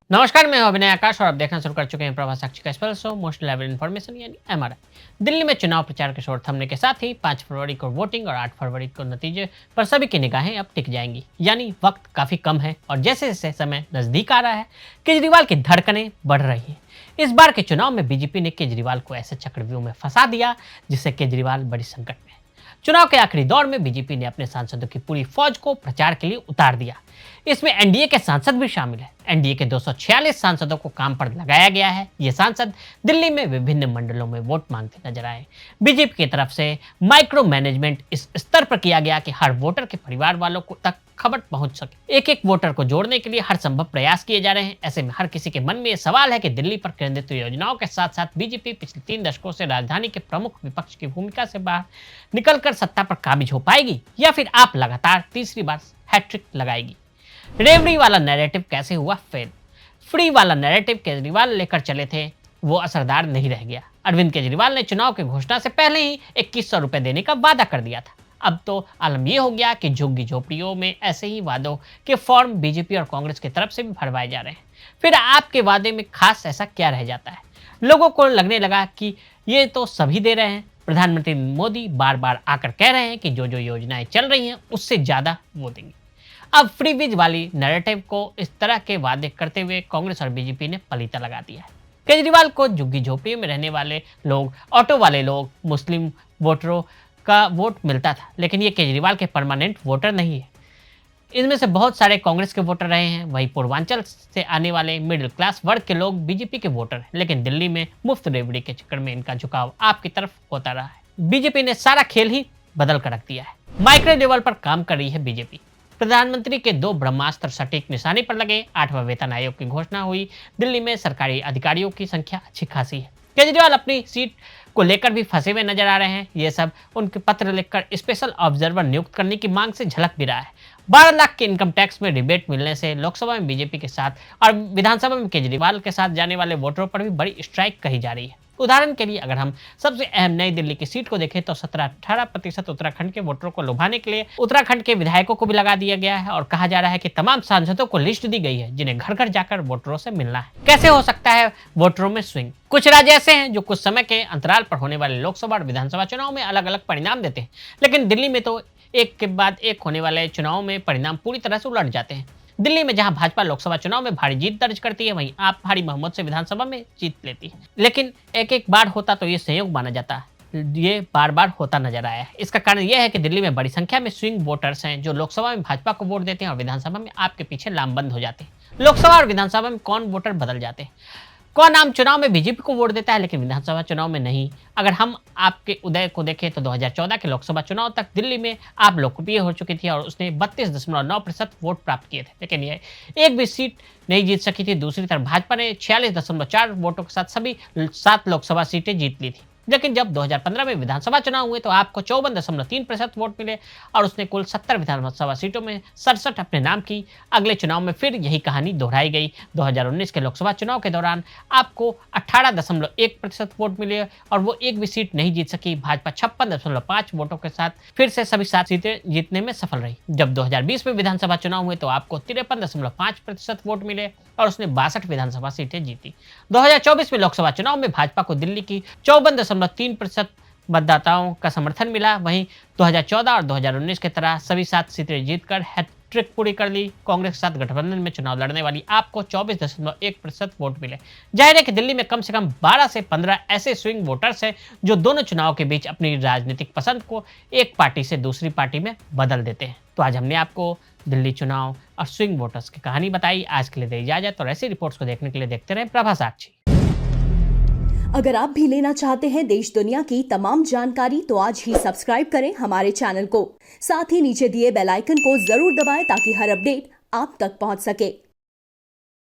नमस्कार, मैं हूं अभिनय आकाश और आप देखना शुरू कर चुके हैं प्रभात साक्षी का special show most level information यानी एमआरआई। दिल्ली में चुनाव प्रचार के शोर थमने के साथ ही 5 फरवरी को वोटिंग और 8 फरवरी को नतीजे पर सभी की निगाहें अब टिक जाएंगी, यानी वक्त काफी कम है और जैसे जैसे समय नजदीक आ रहा है केजरीवाल की धड़कनें बढ़ रही हैं। इस बार के चुनाव में बीजेपी ने केजरीवाल को ऐसे चक्रव्यूह में फंसा दिया जिससे केजरीवाल बड़ी संकट में है। चुनाव के आखिरी दौर में बीजेपी ने अपने सांसदों की पूरी फौज को प्रचार के लिए उतार दिया। इसमें एनडीए के सांसद भी शामिल हैं। एनडीए के 246 सांसदों को काम पर लगाया गया है। ये सांसद दिल्ली में विभिन्न मंडलों में वोट मांगते नजर आए। बीजेपी की तरफ से माइक्रो मैनेजमेंट इस स्तर पर किया गया कि हर वोटर के परिवार वालों को तक खबर पहुंच सके। एक एक वोटर को जोड़ने के लिए हर संभव प्रयास किए जा रहे हैं। ऐसे में हर किसी के मन में यह सवाल है कि दिल्ली पर केंद्रित योजनाओं के साथ साथ बीजेपी पिछले 3 दशकों से राजधानी के प्रमुख विपक्ष की भूमिका से बाहर निकलकर सत्ता पर काबिज हो पाएगी या फिर आप लगातार तीसरी बार हैट्रिक लगाएगी। रेवड़ी वाला नैरेटिव कैसे हुआ फेल? फ्री वाला नैरेटिव केजरीवाल लेकर चले थे, वो असरदार नहीं रह गया। अरविंद केजरीवाल ने चुनाव की घोषणा से पहले ही 2100 रुपए देने का वादा कर दिया था। अब तो आलम यह हो गया कि झुग्गी झोपड़ियों में ऐसे ही वादों के फॉर्म बीजेपी और कांग्रेस की तरफ से भी भरवाए जा रहे हैं। फिर आपके वादे में खास ऐसा क्या रह जाता है? लोगों को लगने लगा कि ये तो सभी दे रहे हैं। प्रधानमंत्री मोदी बार बार आकर कह रहे हैं कि जो जो योजनाएं चल रही हैं उससे ज्यादा वो देंगे। अब फ्री बीज वाली नैरेटिव को इस तरह के वादे करते हुए कांग्रेस और बीजेपी ने पलीता लगा दिया है। केजरीवाल को झुग्गी झोपड़ियों में रहने वाले लोग, ऑटो वाले लोग, मुस्लिम वोटरों का वोट मिलता था, लेकिन ये केजरीवाल के परमानेंट वोटर नहीं है। इनमें से बहुत सारे कांग्रेस के वोटर रहे हैं। वही पूर्वांचल से आने वाले मिडिल क्लास वर्ग के लोग बीजेपी के वोटर हैं, लेकिन दिल्ली में मुफ्त रेवड़ी के चक्कर में इनका झुकाव आपकी तरफ होता रहा है। बीजेपी ने सारा खेल ही बदल कर रख दिया है। माइक्रो लेवल पर काम कर रही है बीजेपी। प्रधानमंत्री के 2 ब्रह्मास्त्र सटीक निशाने पर लगे। 8वां वेतन आयोग की घोषणा हुई। दिल्ली में सरकारी अधिकारियों की संख्या अच्छी खासी है। केजरीवाल अपनी सीट को लेकर भी फंसे हुए नजर आ रहे हैं। ये सब उनके पत्र लिखकर स्पेशल ऑब्जर्वर नियुक्त करने की मांग से झलक भी रहा है। 12 लाख के इनकम टैक्स में रिबेट मिलने से लोकसभा में बीजेपी के साथ और विधानसभा में केजरीवाल के साथ जाने वाले वोटरों पर भी बड़ी स्ट्राइक कही जा रही है। उदाहरण के लिए अगर हम सबसे अहम नई दिल्ली की सीट को देखें तो 17-18% उत्तराखंड के वोटरों को लुभाने के लिए उत्तराखंड के विधायकों को भी लगा दिया गया है और कहा जा रहा है कि तमाम सांसदों को लिस्ट दी गई है जिन्हें घर घर जाकर वोटरों से मिलना है। कैसे हो सकता है वोटरों में स्विंग? कुछ राज्य ऐसे हैं जो कुछ समय के अंतराल पर होने वाले लोकसभा और विधानसभा चुनाव में अलग अलग परिणाम देते हैं, लेकिन दिल्ली में तो एक के बाद एक होने वाले चुनाव में परिणाम पूरी तरह से उलट जाते हैं। दिल्ली में जहां भाजपा लोकसभा चुनाव में भारी जीत दर्ज करती है, वहीं आप भारी बहुमत से विधानसभा में जीत लेती है। लेकिन एक एक बार होता तो ये संयोग माना जाता, ये बार बार होता नजर आया है। इसका कारण यह है कि दिल्ली में बड़ी संख्या में स्विंग वोटर्स हैं जो लोकसभा में भाजपा को वोट देते हैं और विधानसभा में आपके पीछे लामबंद हो जाते हैं। लोकसभा और विधानसभा में कौन वोटर बदल जाते हैं। कौन आम चुनाव में बीजेपी को वोट देता है लेकिन विधानसभा चुनाव में नहीं। अगर हम आपके उदय को देखें तो 2014 के लोकसभा चुनाव तक दिल्ली में आप लोकप्रिय हो चुकी थी और उसने 32.9% वोट प्राप्त किए थे, लेकिन यह एक भी सीट नहीं जीत सकी थी। दूसरी तरफ भाजपा ने 46.4 वोटों के साथ सभी 7 लोकसभा सीटें जीत ली थी। लेकिन जब 2015 में विधानसभा चुनाव हुए तो आपको 54.3% वोट मिले और उसने कुल 70 विधानसभा सीटों में 67 अपने नाम की। अगले चुनाव में फिर यही कहानी दोहराई गई। 2019 के लोकसभा चुनाव के दौरान आपको 18.1% वोट मिले और वो एक भी सीट नहीं जीत सकी। भाजपा 56.5 वोटों के साथ फिर से सभी 7 सीटें जीतने में सफल रही। जब 2020 में विधानसभा चुनाव हुए तो आपको 53.5% वोट मिले और उसने 62 विधानसभा सीटें जीती। 2024 में लोकसभा चुनाव में भाजपा को दिल्ली की 54.3% मतदाताओं का समर्थन मिला। वहीं 2014 और 2019 की तरह सभी 7 सीटें जीतकर हैट्रिक पूरी कर ली। कांग्रेस के साथ गठबंधन में चुनाव लड़ने वाली आपको 24.1% वोट मिले। जाहिर है कि दिल्ली में कम से कम 12 से 15 ऐसे स्विंग वोटर्स हैं जो दोनों चुनाव के बीच अपनी राजनीतिक पसंद को एक पार्टी से दूसरी पार्टी में बदल देते हैं। तो आज हमने आपको दिल्ली चुनाव और स्विंग वोटर्स की कहानी बताई। आज के लिए दे इजाजत और ऐसी रिपोर्ट्स को देखने के लिए देखते रहें प्रभात साक्षी। अगर आप भी लेना चाहते हैं देश दुनिया की तमाम जानकारी तो आज ही सब्सक्राइब करें हमारे चैनल को। साथ ही नीचे दिए बेल आइकन को जरूर दबाएं ताकि हर अपडेट आप तक पहुंच सके।